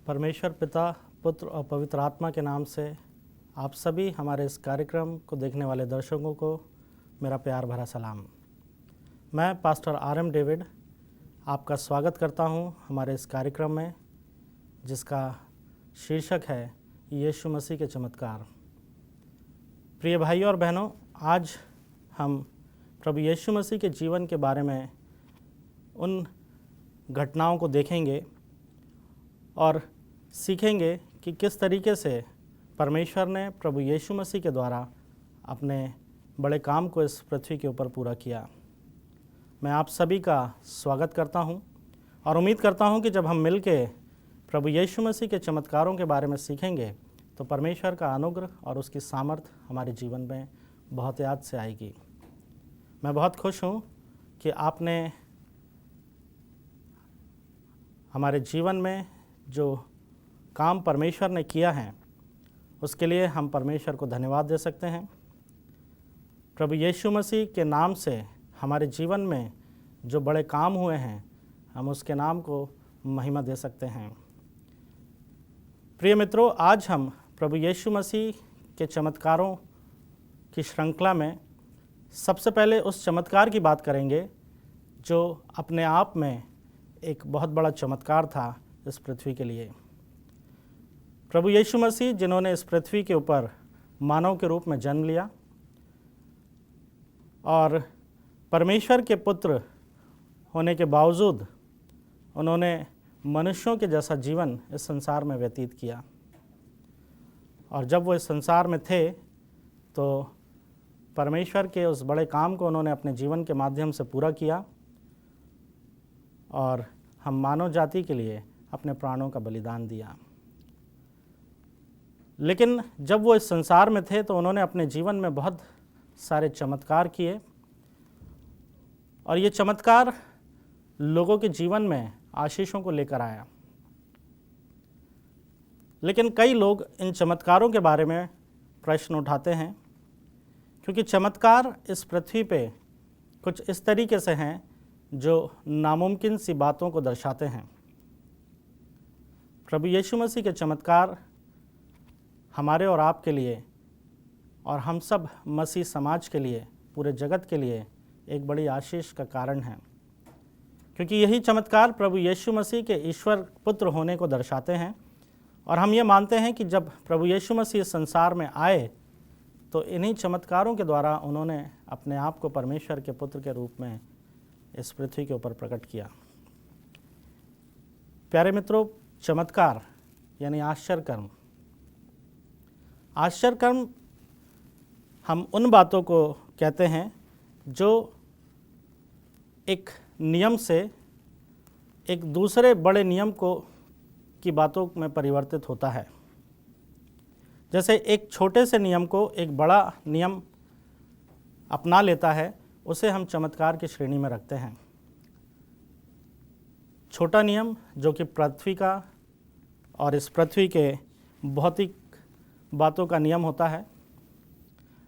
परमेश्वर पिता, पुत्र और पवित्र आत्मा के नाम से आप सभी हमारे इस कार्यक्रम को देखने वाले दर्शकों को मेरा प्यार भरा सलाम। मैं पास्टर आर.एम. डेविड आपका स्वागत करता हूं हमारे इस कार्यक्रम में, जिसका शीर्षक है यीशु मसीह के चमत्कार। प्रिय भाइयों और बहनों, आज हम प्रभु यीशु मसीह के जीवन के बारे में उन घटनाओं को देखेंगे और सीखेंगे कि किस तरीके से परमेश्वर ने प्रभु यीशु मसीह के द्वारा अपने बड़े काम को इस पृथ्वी के ऊपर पूरा किया। मैं आप सभी का स्वागत करता हूं और उम्मीद करता हूं कि जब हम मिलके प्रभु यीशु मसीह के चमत्कारों के बारे में सीखेंगे तो परमेश्वर का अनुग्रह और उसकी सामर्थ हमारे जीवन में बहुत याद से आएगी। मैं बहुत खुश हूं कि आपने हमारे जीवन में जो काम परमेश्वर ने किया है उसके लिए हम परमेश्वर को धन्यवाद दे सकते हैं। प्रभु यीशु मसीह के नाम से हमारे जीवन में जो बड़े काम हुए हैं हम उसके नाम को महिमा दे सकते हैं। प्रिय मित्रों, आज हम प्रभु यीशु मसीह के चमत्कारों की श्रृंखला में सबसे पहले उस चमत्कार की बात करेंगे जो अपने आप में एक बहुत बड़ा चमत्कार था इस पृथ्वी के लिए। प्रभु यीशु मसीह जिन्होंने इस पृथ्वी के ऊपर मानव के रूप में जन्म लिया और परमेश्वर के पुत्र होने के बावजूद उन्होंने मनुष्यों के जैसा जीवन इस संसार में व्यतीत किया। और जब वो इस संसार में थे तो परमेश्वर के उस बड़े काम को उन्होंने अपने जीवन के माध्यम से पूरा किया और हम मानव जाति के लिए अपने प्राणों का बलिदान दिया। लेकिन जब वो इस संसार में थे तो उन्होंने अपने जीवन में बहुत सारे चमत्कार किए और ये चमत्कार लोगों के जीवन में आशीषों को लेकर आया। लेकिन कई लोग इन चमत्कारों के बारे में प्रश्न उठाते हैं, क्योंकि चमत्कार इस पृथ्वी पे कुछ इस तरीके से हैं जो नामुमकिन सी बातों को दर्शाते हैं। प्रभु यीशु मसीह के चमत्कार हमारे और आपके लिए और हम सब मसीह समाज के लिए, पूरे जगत के लिए एक बड़ी आशीष का कारण है, क्योंकि यही चमत्कार प्रभु यीशु मसीह के ईश्वर पुत्र होने को दर्शाते हैं। और हम ये मानते हैं कि जब प्रभु यीशु मसीह संसार में आए तो इन्हीं चमत्कारों के द्वारा उन्होंने अपने आप को परमेश्वर के पुत्र के रूप में इस पृथ्वी के ऊपर प्रकट किया। प्यारे मित्रों, चमत्कार यानी आश्चर्यकर्म। आश्चर्यकर्म हम उन बातों को कहते हैं जो एक नियम से एक दूसरे बड़े नियम को की बातों में परिवर्तित होता है। जैसे एक छोटे से नियम को एक बड़ा नियम अपना लेता है, उसे हम चमत्कार की श्रेणी में रखते हैं। छोटा नियम जो कि पृथ्वी का और इस पृथ्वी के भौतिक बातों का नियम होता है,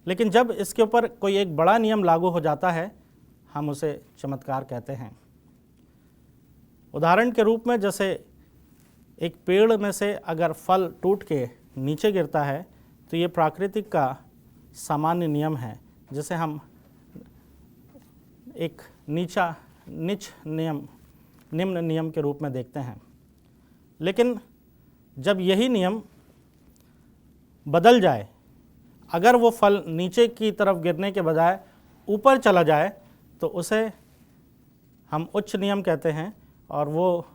लेकिन जब इसके ऊपर कोई एक बड़ा नियम लागू हो जाता है, हम उसे चमत्कार कहते हैं। उदाहरण के रूप में, जैसे एक पेड़ में से अगर फल टूट के नीचे गिरता है तो ये प्राकृतिक का सामान्य नियम है, जिसे हम एक निम्न नियम के रूप में देखते हैं। लेकिन जब यही नियम बदल जाए, अगर वो फल नीचे की तरफ गिरने के बजाय ऊपर चला जाए, तो उसे हम उच्च नियम कहते हैं और वो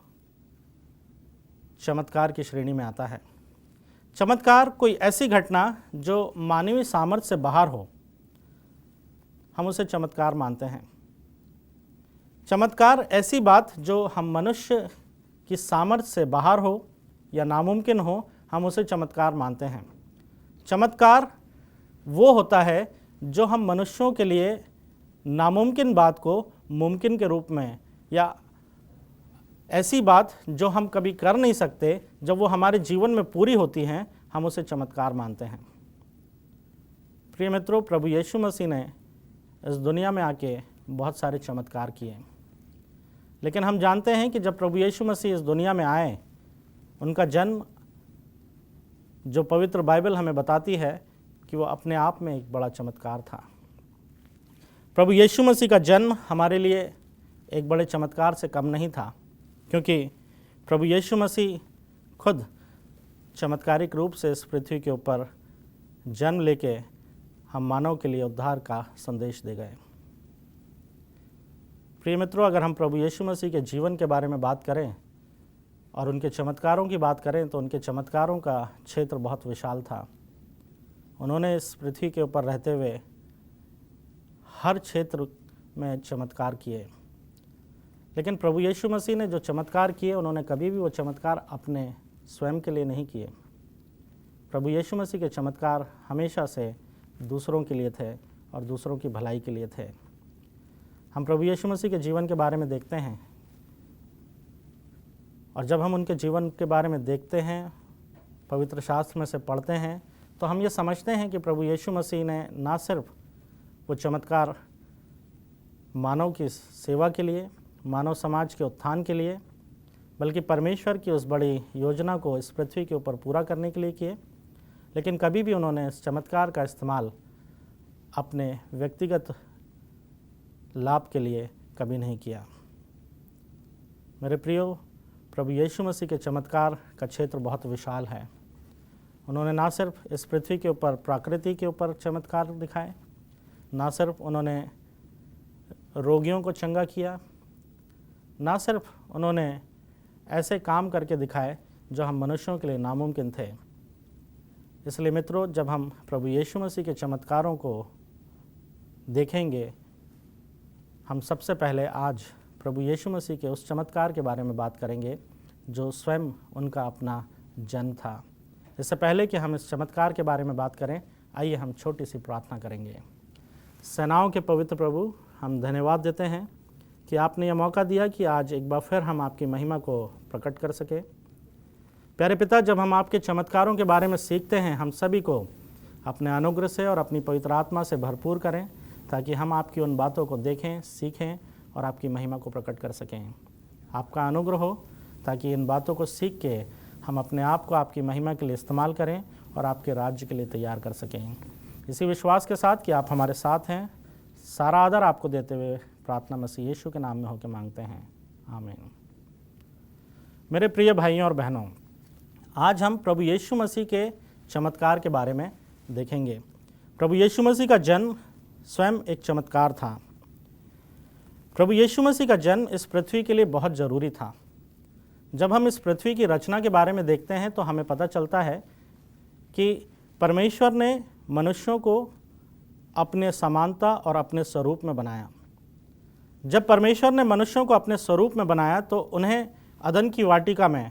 चमत्कार की श्रेणी में आता है। चमत्कार कोई ऐसी घटना जो मानवीय सामर्थ्य से बाहर हो, हम उसे चमत्कार मानते हैं। चमत्कार ऐसी बात जो हम मनुष्य की सामर्थ्य से बाहर हो या नामुमकिन हो, हम उसे चमत्कार मानते हैं। चमत्कार वो होता है जो हम मनुष्यों के लिए नामुमकिन बात को मुमकिन के रूप में, या ऐसी बात जो हम कभी कर नहीं सकते, जब वो हमारे जीवन में पूरी होती हैं, हम उसे चमत्कार मानते हैं। प्रिय मित्रों, प्रभु यीशु मसीह ने इस दुनिया में आके बहुत सारे चमत्कार किए, लेकिन हम जानते हैं कि जब प्रभु यीशु मसीह इस दुनिया में आए, उनका जन्म, जो पवित्र बाइबल हमें बताती है कि वो अपने आप में एक बड़ा चमत्कार था। प्रभु यीशु मसीह का जन्म हमारे लिए एक बड़े चमत्कार से कम नहीं था, क्योंकि प्रभु यीशु मसीह खुद चमत्कारिक रूप से इस पृथ्वी के ऊपर जन्म लेके हम मानव के लिए उद्धार का संदेश दे गए। प्रिय मित्रों, अगर हम प्रभु यीशु मसीह के जीवन के बारे में बात करें और उनके चमत्कारों की बात करें, तो उनके चमत्कारों का क्षेत्र बहुत विशाल था। उन्होंने इस पृथ्वी के ऊपर रहते हुए हर क्षेत्र में चमत्कार किए, लेकिन प्रभु यीशु मसीह ने जो चमत्कार किए, उन्होंने कभी भी वो चमत्कार अपने स्वयं के लिए नहीं किए। प्रभु यीशु मसीह के चमत्कार हमेशा से दूसरों के लिए थे और दूसरों की भलाई के लिए थे। हम प्रभु यीशु मसीह के जीवन के बारे में देखते हैं, और जब हम उनके जीवन के बारे में देखते हैं, पवित्र शास्त्र में से पढ़ते हैं, तो हम ये समझते हैं कि प्रभु यीशु मसीह ने ना सिर्फ वो चमत्कार मानव की सेवा के लिए, मानव समाज के उत्थान के लिए, बल्कि परमेश्वर की उस बड़ी योजना को इस पृथ्वी के ऊपर पूरा करने के लिए किए, लेकिन कभी भी उन्होंने इस चमत्कार का इस्तेमाल अपने व्यक्तिगत लाभ के लिए कभी नहीं किया। मेरे प्रियो, प्रभु यीशु मसीह के चमत्कार का क्षेत्र बहुत विशाल है। उन्होंने ना सिर्फ इस पृथ्वी के ऊपर, प्रकृति के ऊपर चमत्कार दिखाए, ना सिर्फ उन्होंने रोगियों को चंगा किया, ना सिर्फ उन्होंने ऐसे काम करके दिखाए जो हम मनुष्यों के लिए नामुमकिन थे। इसलिए मित्रों, जब हम प्रभु यीशु मसीह के चमत्कारों को देखेंगे, हम सबसे पहले आज प्रभु यीशु मसीह के उस चमत्कार के बारे में बात करेंगे जो स्वयं उनका अपना जन्म था। इससे पहले कि हम इस चमत्कार के बारे में बात करें, आइए हम छोटी सी प्रार्थना करेंगे। सेनाओं के पवित्र प्रभु, हम धन्यवाद देते हैं कि आपने यह मौका दिया कि आज एक बार फिर हम आपकी महिमा को प्रकट कर सके। प्यारे पिता, जब हम आपके चमत्कारों के बारे में सीखते हैं, हम सभी को अपने अनुग्रह से और अपनी पवित्र आत्मा से भरपूर करें, ताकि हम आपकी उन बातों को देखें, सीखें और आपकी महिमा को प्रकट कर सकें। आपका अनुग्रह हो ताकि इन बातों को सीख के हम अपने आप को आपकी महिमा के लिए इस्तेमाल करें और आपके राज्य के लिए तैयार कर सकें। इसी विश्वास के साथ कि आप हमारे साथ हैं, सारा आदर आपको देते हुए प्रार्थना मसीह यीशु के नाम में होकर मांगते हैं, आमीन। मेरे प्रिय भाइयों और बहनों, आज हम प्रभु यीशु मसीह के चमत्कार के बारे में देखेंगे। प्रभु यीशु मसीह का जन्म स्वयं एक चमत्कार था। प्रभु यीशु मसीह का जन्म इस पृथ्वी के लिए बहुत ज़रूरी था। जब हम इस पृथ्वी की रचना के बारे में देखते हैं तो हमें पता चलता है कि परमेश्वर ने मनुष्यों को अपने समानता और अपने स्वरूप में बनाया। जब परमेश्वर ने मनुष्यों को अपने स्वरूप में बनाया तो उन्हें अदन की वाटिका में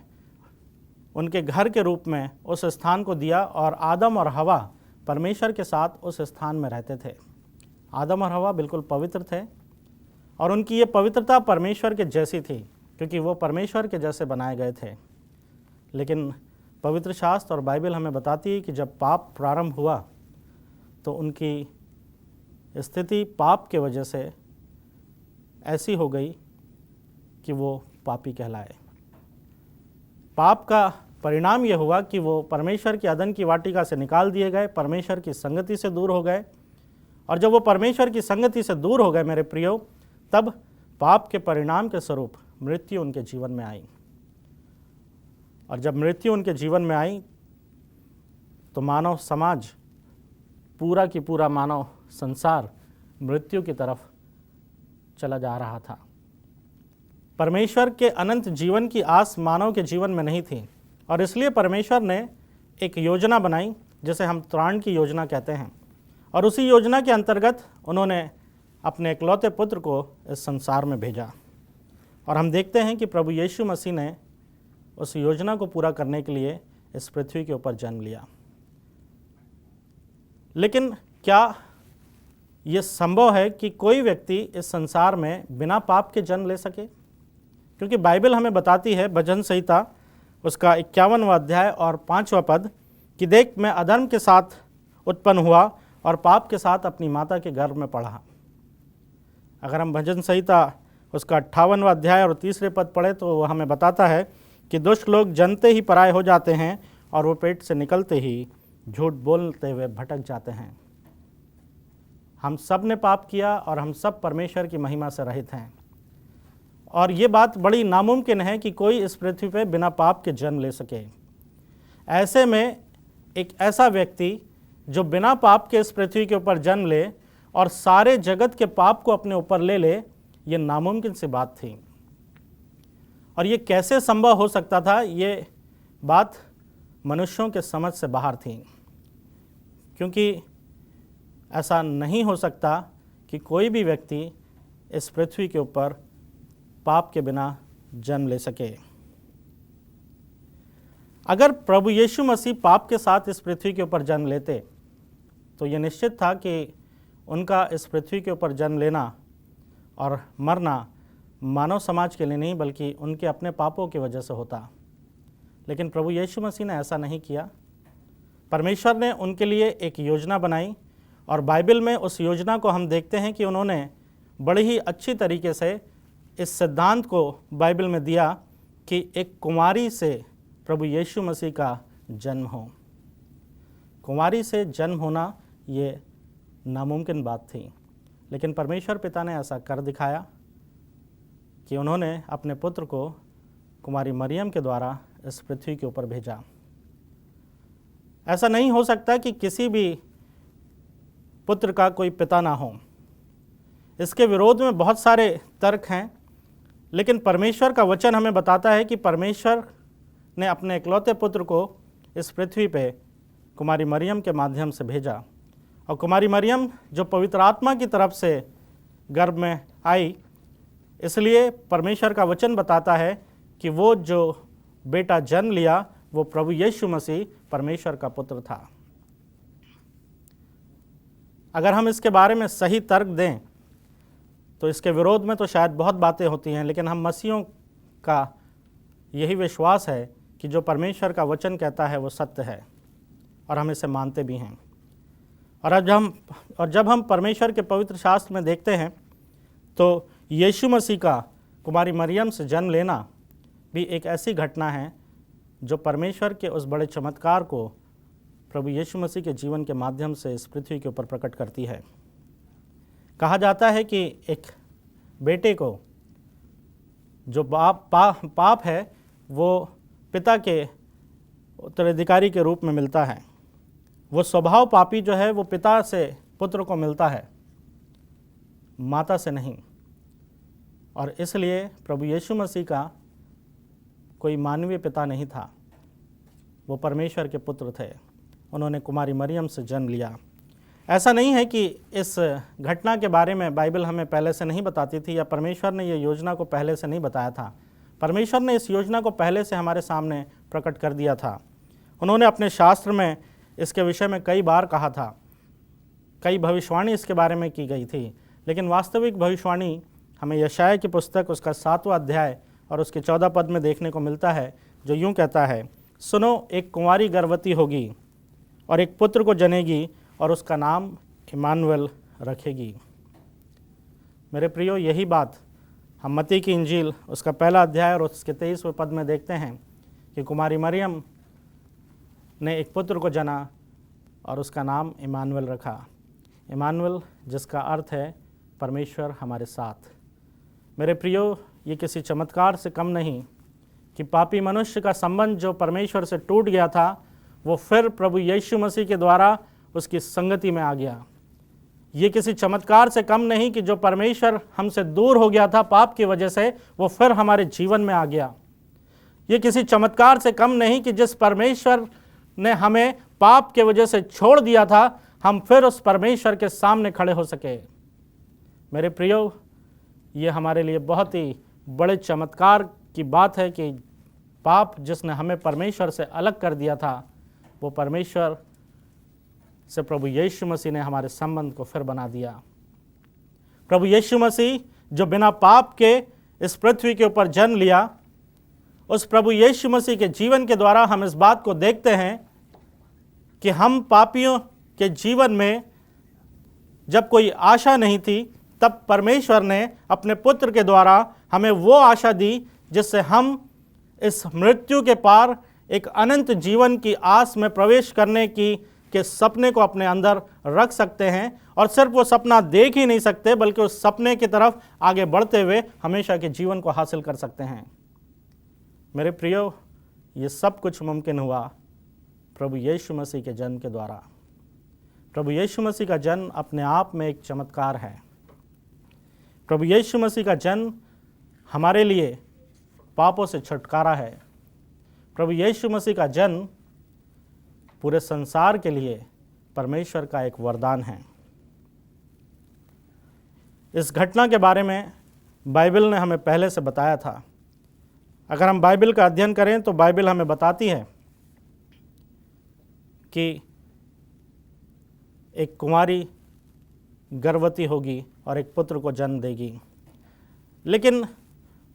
उनके घर के रूप में उस स्थान को दिया और आदम और हवा परमेश्वर के साथ उस स्थान में रहते थे। आदम और हवा बिल्कुल पवित्र थे और उनकी ये पवित्रता परमेश्वर के जैसी थी, क्योंकि वो परमेश्वर के जैसे बनाए गए थे। लेकिन पवित्र शास्त्र और बाइबल हमें बताती है कि जब पाप प्रारंभ हुआ तो उनकी स्थिति पाप के वजह से ऐसी हो गई कि वो पापी कहलाए। पाप का परिणाम यह हुआ कि वो परमेश्वर की अदन की वाटिका से निकाल दिए गए, परमेश्वर की संगति से दूर हो गए। और जब वो परमेश्वर की संगति से दूर हो गए मेरे प्रियो, तब पाप के परिणाम के स्वरूप मृत्यु उनके जीवन में आई। और जब मृत्यु उनके जीवन में आई तो मानव समाज, पूरा की पूरा मानव संसार मृत्यु की तरफ चला जा रहा था। परमेश्वर के अनंत जीवन की आस मानव के जीवन में नहीं थी और इसलिए परमेश्वर ने एक योजना बनाई जिसे हम त्राण की योजना कहते हैं। और उसी योजना के अंतर्गत उन्होंने अपने इकलौते पुत्र को इस संसार में भेजा। और हम देखते हैं कि प्रभु यीशु मसीह ने उस योजना को पूरा करने के लिए इस पृथ्वी के ऊपर जन्म लिया। लेकिन क्या ये संभव है कि कोई व्यक्ति इस संसार में बिना पाप के जन्म ले सके? क्योंकि बाइबल हमें बताती है, भजन संहिता उसका 51वां अध्याय और 5वां पद, कि देख मैं अधर्म के साथ उत्पन्न हुआ और पाप के साथ अपनी माता के गर्भ में पढ़ा। अगर हम भजन संहिता उसका 58वां अध्याय और 3रे पद पढ़े तो वह हमें बताता है कि दुष्ट लोग जनते ही पराये हो जाते हैं और वो पेट से निकलते ही झूठ बोलते हुए भटक जाते हैं। हम सब ने पाप किया और हम सब परमेश्वर की महिमा से रहित हैं। और ये बात बड़ी नामुमकिन है कि कोई इस पृथ्वी पे बिना पाप के जन्म ले सके। ऐसे में एक ऐसा व्यक्ति जो बिना पाप के इस पृथ्वी के ऊपर जन्म ले और सारे जगत के पाप को अपने ऊपर ले ले, ये नामुमकिन सी बात थी। और ये कैसे संभव हो सकता था? ये बात मनुष्यों के समझ से बाहर थी, क्योंकि ऐसा नहीं हो सकता कि कोई भी व्यक्ति इस पृथ्वी के ऊपर पाप के बिना जन्म ले सके। अगर प्रभु यीशु मसीह पाप के साथ इस पृथ्वी के ऊपर जन्म लेते तो ये निश्चित था कि उनका इस पृथ्वी के ऊपर जन्म लेना और मरना मानव समाज के लिए नहीं बल्कि उनके अपने पापों की वजह से होता। लेकिन प्रभु यीशु मसीह ने ऐसा नहीं किया। परमेश्वर ने उनके लिए एक योजना बनाई और बाइबल में उस योजना को हम देखते हैं कि उन्होंने बड़ी ही अच्छी तरीके से इस सिद्धांत को बाइबल में दिया कि एक कुंवारी से प्रभु यीशु मसीह का जन्म हो। कुंवारी से जन्म होना ये नामुमकिन बात थी, लेकिन परमेश्वर पिता ने ऐसा कर दिखाया कि उन्होंने अपने पुत्र को कुमारी मरियम के द्वारा इस पृथ्वी के ऊपर भेजा। ऐसा नहीं हो सकता कि किसी भी पुत्र का कोई पिता ना हो। इसके विरोध में बहुत सारे तर्क हैं, लेकिन परमेश्वर का वचन हमें बताता है कि परमेश्वर ने अपने इकलौते पुत्र को इस पृथ्वी पे कुमारी मरियम के माध्यम से भेजा। और कुमारी मरियम जो पवित्र आत्मा की तरफ से गर्भ में आई, इसलिए परमेश्वर का वचन बताता है कि वो जो बेटा जन्म लिया वो प्रभु यीशु मसीह परमेश्वर का पुत्र था। अगर हम इसके बारे में सही तर्क दें तो इसके विरोध में तो शायद बहुत बातें होती हैं, लेकिन हम मसीहों का यही विश्वास है कि जो परमेश्वर का वचन कहता है वो सत्य है और हम इसे मानते भी हैं। और जब हम परमेश्वर के पवित्र शास्त्र में देखते हैं तो यीशु मसीह का कुमारी मरियम से जन्म लेना भी एक ऐसी घटना है जो परमेश्वर के उस बड़े चमत्कार को प्रभु यीशु मसीह के जीवन के माध्यम से इस पृथ्वी के ऊपर प्रकट करती है। कहा जाता है कि एक बेटे को जो पाप है वो पिता के उत्तराधिकारी के रूप में मिलता है। वो स्वभाव पापी जो है वो पिता से पुत्र को मिलता है, माता से नहीं। और इसलिए प्रभु यीशु मसीह का कोई मानवीय पिता नहीं था, वो परमेश्वर के पुत्र थे। उन्होंने कुमारी मरियम से जन्म लिया। ऐसा नहीं है कि इस घटना के बारे में बाइबल हमें पहले से नहीं बताती थी या परमेश्वर ने ये योजना को पहले से नहीं बताया था। परमेश्वर ने इस योजना को पहले से हमारे सामने प्रकट कर दिया था। उन्होंने अपने शास्त्र में इसके विषय में कई बार कहा था, कई भविष्यवाणी इसके बारे में की गई थी, लेकिन वास्तविक भविष्यवाणी हमें यशायाह की पुस्तक उसका 7वां अध्याय और उसके 14 पद में देखने को मिलता है, जो यूँ कहता है, सुनो, एक कुंवारी गर्भवती होगी और एक पुत्र को जनेगी और उसका नाम इमानुएल रखेगी। मेरे प्रियो, यही बात हम मत्ती की इंजील उसका 1 अध्याय और उसके 23वें पद में देखते हैं कि कुमारी मरियम ने एक पुत्र को जना और उसका नाम इमानुएल रखा। इमानुएल जिसका अर्थ है परमेश्वर हमारे साथ। मेरे प्रियो, ये किसी चमत्कार से कम नहीं कि पापी मनुष्य का संबंध जो परमेश्वर से टूट गया था, वो फिर प्रभु यीशु मसीह के द्वारा उसकी संगति में आ गया। ये किसी चमत्कार से कम नहीं कि जो परमेश्वर हमसे दूर हो गया था पाप की वजह से, वो फिर हमारे जीवन में आ गया। ये किसी चमत्कार से कम नहीं कि जिस परमेश्वर ने हमें पाप के वजह से छोड़ दिया था, हम फिर उस परमेश्वर के सामने खड़े हो सके। मेरे प्रियो, ये हमारे लिए बहुत ही बड़े चमत्कार की बात है कि पाप जिसने हमें परमेश्वर से अलग कर दिया था, वो परमेश्वर से प्रभु यीशु मसीह ने हमारे संबंध को फिर बना दिया। प्रभु यीशु मसीह जो बिना पाप के इस पृथ्वी के ऊपर जन्म लिया, उस प्रभु यीशु मसीह के जीवन के द्वारा हम इस बात को देखते हैं कि हम पापियों के जीवन में जब कोई आशा नहीं थी, तब परमेश्वर ने अपने पुत्र के द्वारा हमें वो आशा दी जिससे हम इस मृत्यु के पार एक अनंत जीवन की आस में प्रवेश करने के सपने को अपने अंदर रख सकते हैं। और सिर्फ वो सपना देख ही नहीं सकते, बल्कि उस सपने की तरफ आगे बढ़ते हुए हमेशा के जीवन को हासिल कर सकते हैं। मेरे प्रियो, ये सब कुछ मुमकिन हुआ प्रभु यीशु मसीह के जन्म के द्वारा। प्रभु यीशु मसीह का जन्म अपने आप में एक चमत्कार है। प्रभु यीशु मसीह का जन्म हमारे लिए पापों से छुटकारा है। प्रभु यीशु मसीह का जन्म पूरे संसार के लिए परमेश्वर का एक वरदान है। इस घटना के बारे में बाइबल ने हमें पहले से बताया था। अगर हम बाइबल का अध्ययन करें तो बाइबल हमें बताती है कि एक कुंवारी गर्भवती होगी और एक पुत्र को जन्म देगी। लेकिन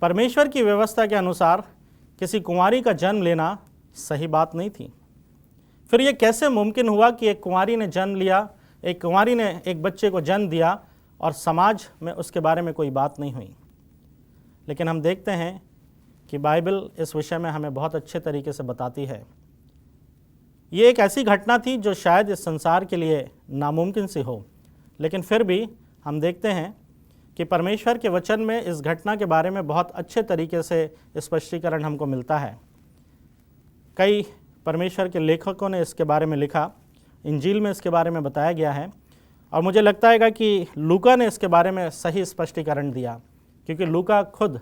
परमेश्वर की व्यवस्था के अनुसार किसी कुंवारी का जन्म लेना सही बात नहीं थी। फिर ये कैसे मुमकिन हुआ कि एक कुंवारी ने जन्म लिया, एक कुंवारी ने एक बच्चे को जन्म दिया और समाज में उसके बारे में कोई बात नहीं हुई? लेकिन हम देखते हैं कि बाइबल इस विषय में हमें बहुत अच्छे तरीके से बताती है। ये एक ऐसी घटना थी जो शायद इस संसार के लिए नामुमकिन सी हो, लेकिन फिर भी हम देखते हैं कि परमेश्वर के वचन में इस घटना के बारे में बहुत अच्छे तरीके से स्पष्टीकरण हमको मिलता है। कई परमेश्वर के लेखकों ने इसके बारे में लिखा, इंजील में इसके बारे में बताया गया है, और मुझे लगता है कि लूका ने इसके बारे में सही स्पष्टीकरण दिया, क्योंकि लूका खुद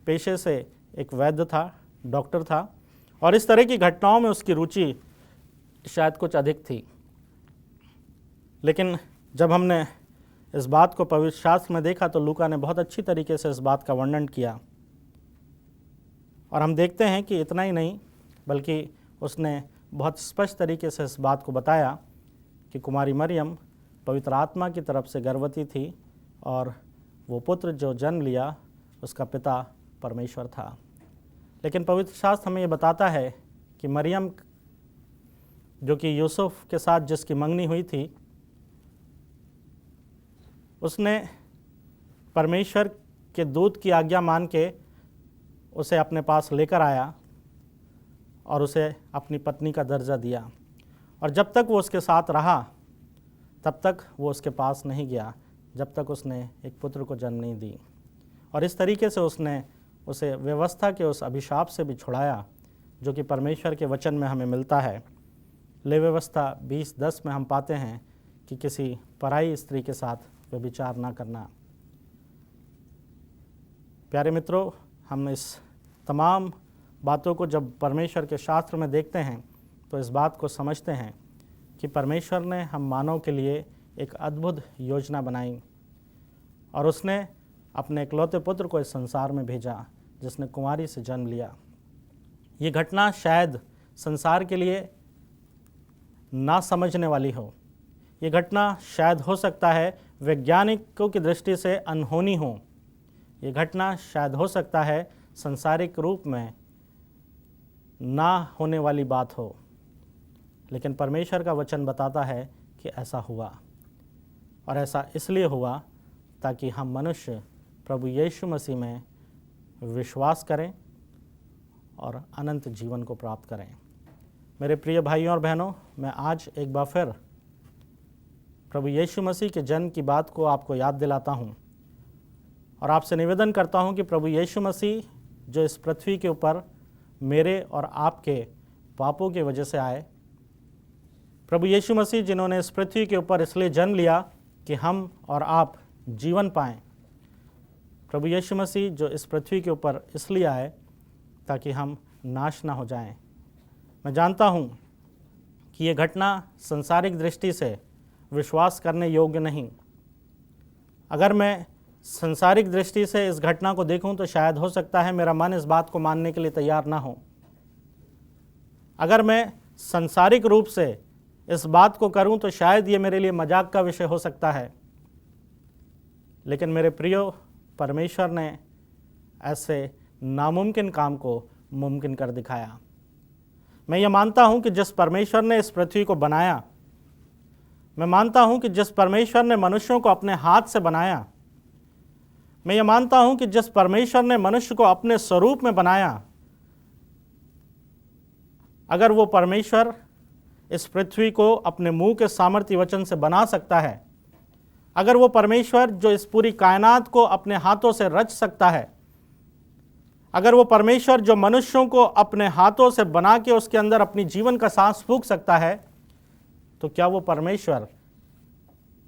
पेशे से एक वैद्य था, डॉक्टर था, और इस तरह की घटनाओं में उसकी रुचि शायद कुछ अधिक थी। लेकिन जब हमने इस बात को पवित्र शास्त्र में देखा तो लूका ने बहुत अच्छी तरीके से इस बात का वर्णन किया, और हम देखते हैं कि इतना ही नहीं बल्कि उसने बहुत स्पष्ट तरीके से इस बात को बताया कि कुमारी मरियम पवित्र आत्मा की तरफ से गर्भवती थी और वो पुत्र जो जन्म लिया उसका पिता परमेश्वर था। लेकिन पवित्र शास्त्र हमें ये बताता है कि मरियम जो कि यूसुफ के साथ जिसकी मंगनी हुई थी, उसने परमेश्वर के दूत की आज्ञा मान के उसे अपने पास लेकर आया और उसे अपनी पत्नी का दर्जा दिया, और जब तक वो उसके साथ रहा तब तक वो उसके पास नहीं गया जब तक उसने एक पुत्र को जन्म नहीं दी। और इस तरीके से उसने उसे व्यवस्था के उस अभिशाप से भी छुड़ाया जो कि परमेश्वर के वचन में हमें मिलता है। ले व्यवस्था 20:10 में हम पाते हैं कि किसी पराई स्त्री के साथ व्यभिचार ना करना। प्यारे मित्रों, हम इस तमाम बातों को जब परमेश्वर के शास्त्र में देखते हैं तो इस बात को समझते हैं कि परमेश्वर ने हम मानव के लिए एक अद्भुत योजना बनाई और उसने अपने इकलौते पुत्र को इस संसार में भेजा जिसने कुंवारी से जन्म लिया। ये घटना शायद संसार के लिए ना समझने वाली हो। ये घटना शायद हो सकता है वैज्ञानिकों की दृष्टि से अनहोनी हो। ये घटना शायद हो सकता है सांसारिक रूप में ना होने वाली बात हो, लेकिन परमेश्वर का वचन बताता है कि ऐसा हुआ, और ऐसा इसलिए हुआ ताकि हम मनुष्य प्रभु यीशु मसीह में विश्वास करें और अनंत जीवन को प्राप्त करें। मेरे प्रिय भाइयों और बहनों, मैं आज एक बार फिर प्रभु यीशु मसीह के जन्म की बात को आपको याद दिलाता हूँ और आपसे निवेदन करता हूँ कि प्रभु यीशु मसीह जो इस पृथ्वी के ऊपर मेरे और आपके पापों की वजह से आए, प्रभु यीशु मसीह जिन्होंने इस पृथ्वी के ऊपर इसलिए जन्म लिया कि हम और आप जीवन पाएं। प्रभु यीशु मसीह जो इस पृथ्वी के ऊपर इसलिए आए ताकि हम नाश ना हो जाएं। मैं जानता हूं कि ये घटना संसारिक दृष्टि से विश्वास करने योग्य नहीं। अगर मैं संसारिक दृष्टि से इस घटना को देखूं तो शायद हो सकता है मेरा मन इस बात को मानने के लिए तैयार ना हो। अगर मैं संसारिक रूप से इस बात को करूं तो शायद ये मेरे लिए मजाक का विषय हो सकता है, लेकिन मेरे प्रियो, परमेश्वर ने ऐसे नामुमकिन काम को मुमकिन कर दिखाया। मैं ये मानता हूं कि जिस परमेश्वर ने इस पृथ्वी को बनाया, मैं मानता हूं कि जिस परमेश्वर ने मनुष्यों को अपने हाथ से बनाया, मैं ये मानता हूं कि जिस परमेश्वर ने मनुष्य को अपने स्वरूप में बनाया, अगर वो परमेश्वर इस पृथ्वी को अपने मुंह के सामर्थ्य वचन से बना सकता है, अगर वो परमेश्वर जो इस पूरी कायनात को अपने हाथों से रच सकता है, अगर वो परमेश्वर जो मनुष्यों को अपने हाथों से बना के उसके अंदर अपनी जीवन का सांस फूंक सकता है, तो क्या वो परमेश्वर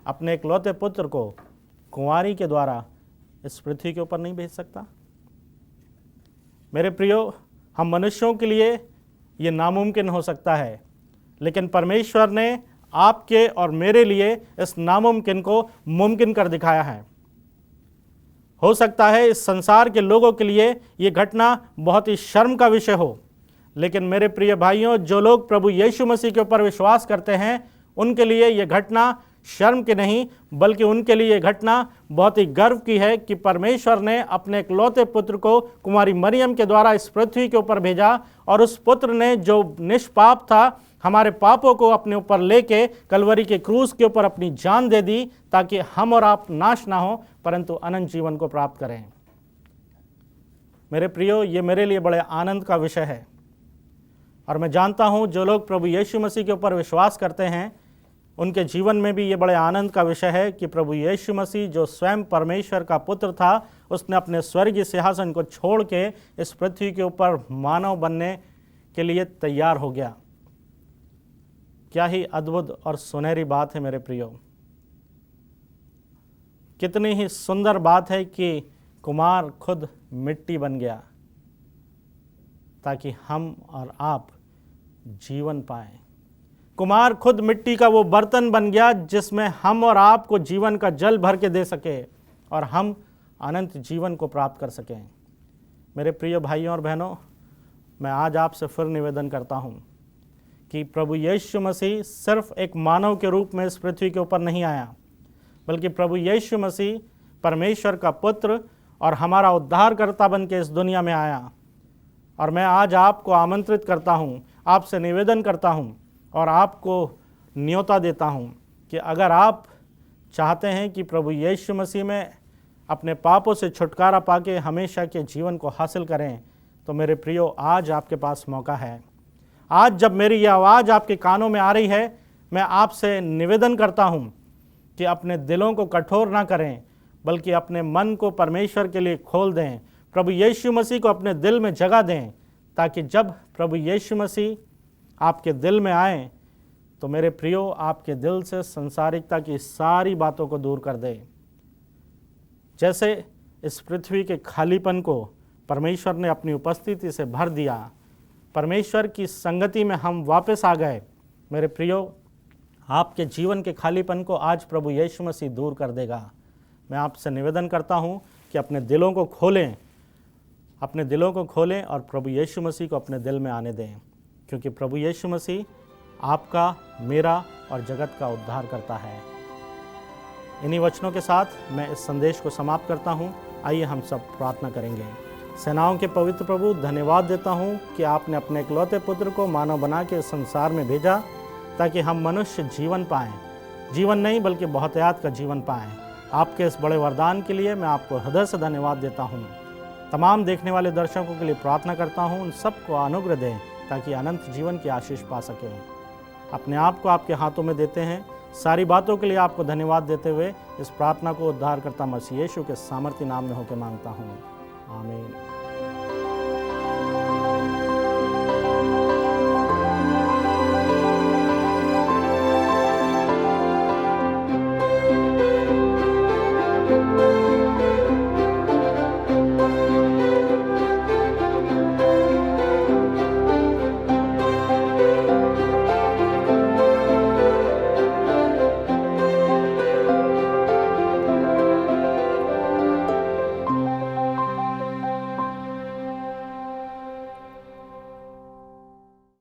अपने इकलौते पुत्र को कुंवारी के द्वारा इस पृथ्वी के ऊपर नहीं भेज सकता? मेरे प्रियो, हम मनुष्यों के लिए ये नामुमकिन हो सकता है, लेकिन परमेश्वर ने आपके और मेरे लिए इस नामुमकिन को मुमकिन कर दिखाया है। हो सकता है इस संसार के लोगों के लिए ये घटना बहुत ही शर्म का विषय हो, लेकिन मेरे प्रिय भाइयों, जो लोग प्रभु यीशु मसीह के ऊपर विश्वास करते हैं, उनके लिए ये घटना शर्म की नहीं, बल्कि उनके लिए ये घटना बहुत ही गर्व की है कि परमेश्वर ने अपने इकलौते पुत्र को कुमारी मरियम के द्वारा इस पृथ्वी के ऊपर भेजा, और उस पुत्र ने जो निष्पाप था, हमारे पापों को अपने ऊपर लेके कलवरी के क्रूस के ऊपर अपनी जान दे दी, ताकि हम और आप नाश ना हो परंतु अनंत जीवन को प्राप्त करें। मेरे प्रियो, ये मेरे लिए बड़े आनंद का विषय है, और मैं जानता हूं जो लोग प्रभु यीशु मसीह के ऊपर विश्वास करते हैं, उनके जीवन में भी ये बड़े आनंद का विषय है कि प्रभु यीशु मसीह जो स्वयं परमेश्वर का पुत्र था, उसने अपने स्वर्गीय सिंहासन को छोड़ के इस पृथ्वी के ऊपर मानव बनने के लिए तैयार हो गया। क्या ही अद्भुत और सुनहरी बात है मेरे प्रियो। कितनी ही सुंदर बात है कि कुमार खुद मिट्टी बन गया ताकि हम और आप जीवन पाएं। कुमार खुद मिट्टी का वो बर्तन बन गया जिसमें हम और आप को जीवन का जल भर के दे सके और हम अनंत जीवन को प्राप्त कर सकें। मेरे प्रिय भाइयों और बहनों, मैं आज आपसे फिर निवेदन करता हूं कि प्रभु यीशु मसीह सिर्फ एक मानव के रूप में इस पृथ्वी के ऊपर नहीं आया, बल्कि प्रभु यीशु मसीह परमेश्वर का पुत्र और हमारा उद्धारकर्ता बन के इस दुनिया में आया। और मैं आज आपको आमंत्रित करता हूँ, आपसे निवेदन करता हूँ और आपको न्योता देता हूँ कि अगर आप चाहते हैं कि प्रभु यीशु मसीह में अपने पापों से छुटकारा पाके हमेशा के जीवन को हासिल करें, तो मेरे प्रियो, आज आपके पास मौका है। आज जब मेरी ये आवाज़ आपके कानों में आ रही है, मैं आपसे निवेदन करता हूँ कि अपने दिलों को कठोर ना करें, बल्कि अपने मन को परमेश्वर के लिए खोल दें, प्रभु यीशु मसीह को अपने दिल में जगह दें, ताकि जब प्रभु यीशु मसीह आपके दिल में आए तो मेरे प्रियो, आपके दिल से संसारिकता की सारी बातों को दूर कर दे। जैसे इस पृथ्वी के खालीपन को परमेश्वर ने अपनी उपस्थिति से भर दिया, परमेश्वर की संगति में हम वापस आ गए। मेरे प्रियो, आपके जीवन के खालीपन को आज प्रभु यीशु मसीह दूर कर देगा। मैं आपसे निवेदन करता हूँ कि अपने दिलों को खोलें, अपने दिलों को खोलें और प्रभु यीशु मसीह को अपने दिल में आने दें, क्योंकि प्रभु यीशु मसीह आपका, मेरा और जगत का उद्धार करता है। इन्हीं वचनों के साथ मैं इस संदेश को समाप्त करता हूँ। आइए हम सब प्रार्थना करेंगे। सेनाओं के पवित्र प्रभु, धन्यवाद देता हूँ कि आपने अपने इकलौते पुत्र को मानव बना के इस संसार में भेजा ताकि हम मनुष्य जीवन पाएँ, जीवन नहीं बल्कि बहुतायत का जीवन पाएँ। आपके इस बड़े वरदान के लिए मैं आपको हृदय से धन्यवाद देता हूँ। तमाम देखने वाले दर्शकों के लिए प्रार्थना करता हूँ, उन सबको अनुग्रह दें ताकि अनंत जीवन की आशीष पा सकें। अपने आप को आपके हाथों में देते हैं। सारी बातों के लिए आपको धन्यवाद देते हुए इस प्रार्थना को उद्धारकर्ता मसीह यीशु के सामर्थ्य नाम में होकर मांगता हूँ, आमीन।